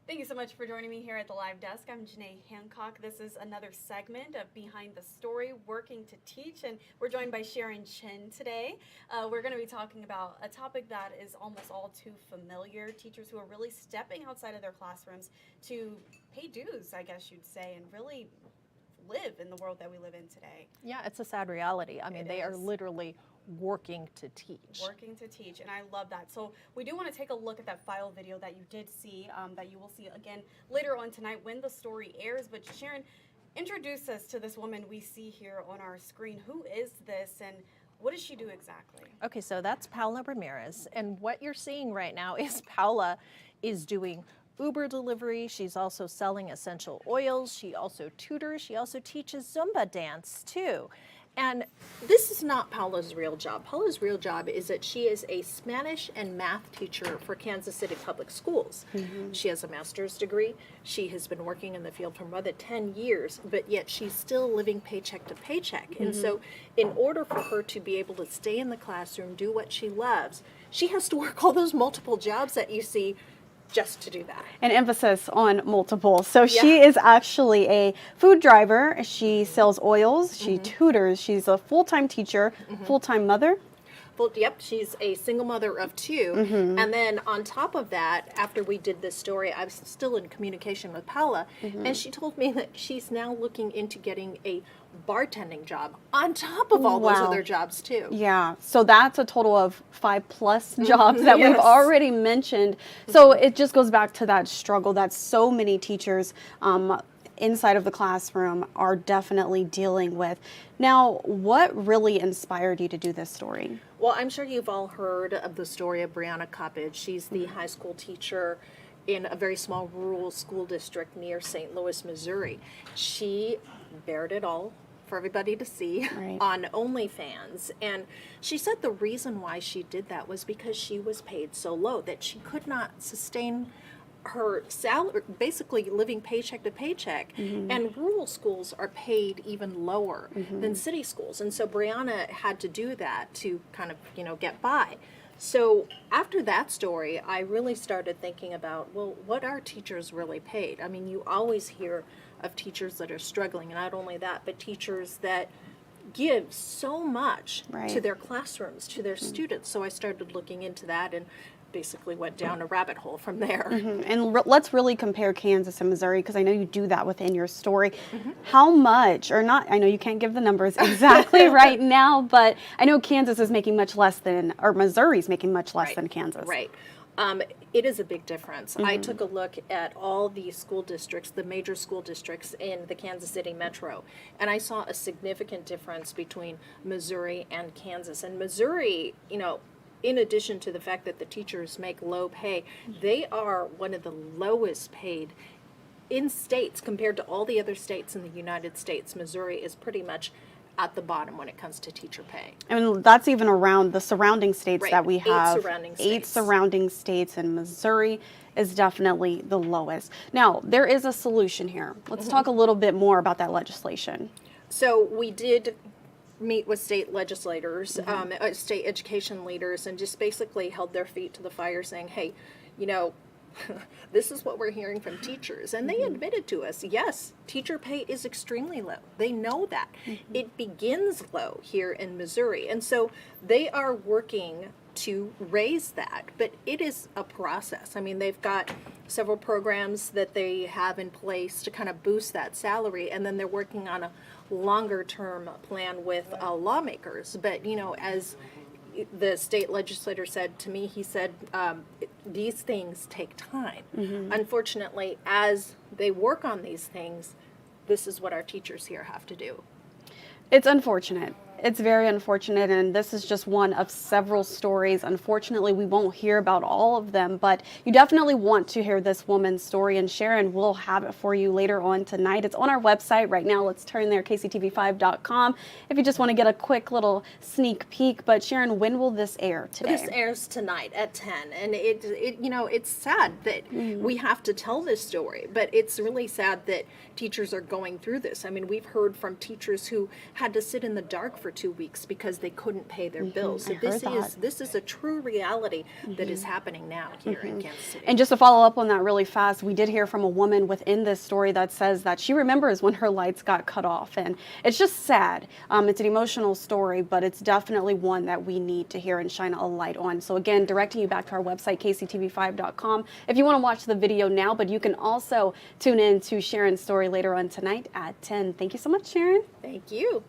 Thank you so much for joining me here at the live desk. I'm Janae Hancock. This is another segment of Behind the Story, Working to Teach, and we're joined by Sharon Chen today. We're going to be talking about a topic that is almost all too familiar, teachers who are really stepping outside of their classrooms to pay dues, I guess you'd say, and really live in the world that we live in today. Yeah, it's a sad reality. I mean, they are literally working to teach. Working to teach, and I love that. So we do want to take a look at that file video that you did see, that you will see again later on tonight when the story airs. But Sharon, introduce us to this woman we see here on our screen. Who is this, and what does she do exactly? Okay, so that's Paola Ramirez, and what you're seeing right now is Paola is doing Uber delivery. She's also selling essential oils. She also tutors. She also teaches Zumba dance too. And this is not Paola's real job. Paola's real job is that she is a Spanish and math teacher for Kansas City Public Schools. Mm-hmm. She has a master's degree. She has been working in the field for more than 10 years, but yet she's still living paycheck to paycheck. Mm-hmm. And so in order for her to be able to stay in the classroom, do what she loves, she has to work all those multiple jobs that you see just to do that. An emphasis on multiple. So she is actually a food driver. She sells oils. She tutors. She's a full-time teacher, full-time mother. Yep, she's a single mother of two. And then on top of that, after we did this story, I was still in communication with Paola, and she told me that she's now looking into getting a bartending job on top of all those other jobs too. Yeah, so that's a total of 5+ jobs that we've already mentioned. So it just goes back to that struggle that so many teachers inside of the classroom are definitely dealing with. Now, what really inspired you to do this story? Well, I'm sure you've all heard of the story of Brianna Coppage. She's the high school teacher in a very small rural school district near St. Louis, Missouri. She bared it all for everybody to see on OnlyFans. And she said the reason why she did that was because she was paid so low that she could not sustain her salary, basically living paycheck to paycheck. And rural schools are paid even lower than city schools. And so Brianna had to do that to kind of, get by. So after that story, I really started thinking about, well, what are teachers really paid? I mean, you always hear of teachers that are struggling, and not only that, but teachers that give so much to their classrooms, to their students. So I started looking into that and basically went down a rabbit hole from there. And let's really compare Kansas and Missouri, because I know you do that within your story. How much, or not, I know you can't give the numbers exactly right now, but I know Kansas is making much less than, or Missouri's making much less than Kansas. Right. It is a big difference. I took a look at all the school districts, the major school districts in the Kansas City metro, and I saw a significant difference between Missouri and Kansas. And Missouri, in addition to the fact that the teachers make low pay, they are one of the lowest paid in states compared to all the other states in the United States. Missouri is pretty much at the bottom when it comes to teacher pay. I mean, that's even around the surrounding states that we have. 8 surrounding states, and Missouri is definitely the lowest. Now, there is a solution here. Let's talk a little bit more about that legislation. So we did meet with state legislators, state education leaders, and just basically held their feet to the fire saying, hey, this is what we're hearing from teachers. And they admitted to us, yes, teacher pay is extremely low. They know that. It begins low here in Missouri. And so they are working to raise that, but it is a process. I mean, they've got several programs that they have in place to kind of boost that salary, and then they're working on a longer term plan with lawmakers. But, as the state legislator said to me, he said, these things take time. Unfortunately, as they work on these things, this is what our teachers here have to do. It's unfortunate. It's very unfortunate, and this is just one of several stories. Unfortunately, we won't hear about all of them, but you definitely want to hear this woman's story, and Sharon will have it for you later on tonight. It's on our website right now. Let's turn there, kctv5.com, if you just want to get a quick little sneak peek. But Sharon, when will this air today? This airs tonight at 10, and it's sad that we have to tell this story, but it's really sad that teachers are going through this. I mean, we've heard from teachers who had to sit in the dark for for 2 weeks because they couldn't pay their bills. So I heard this is a true reality that is happening now here in Kansas City. And just to follow up on that really fast, we did hear from a woman within this story that says that she remembers when her lights got cut off. And it's just sad. It's an emotional story, but it's definitely one that we need to hear and shine a light on. So again, directing you back to our website, kctv5.com, if you want to watch the video now, but you can also tune in to Sharon's story later on tonight at 10. Thank you so much, Sharon. Thank you.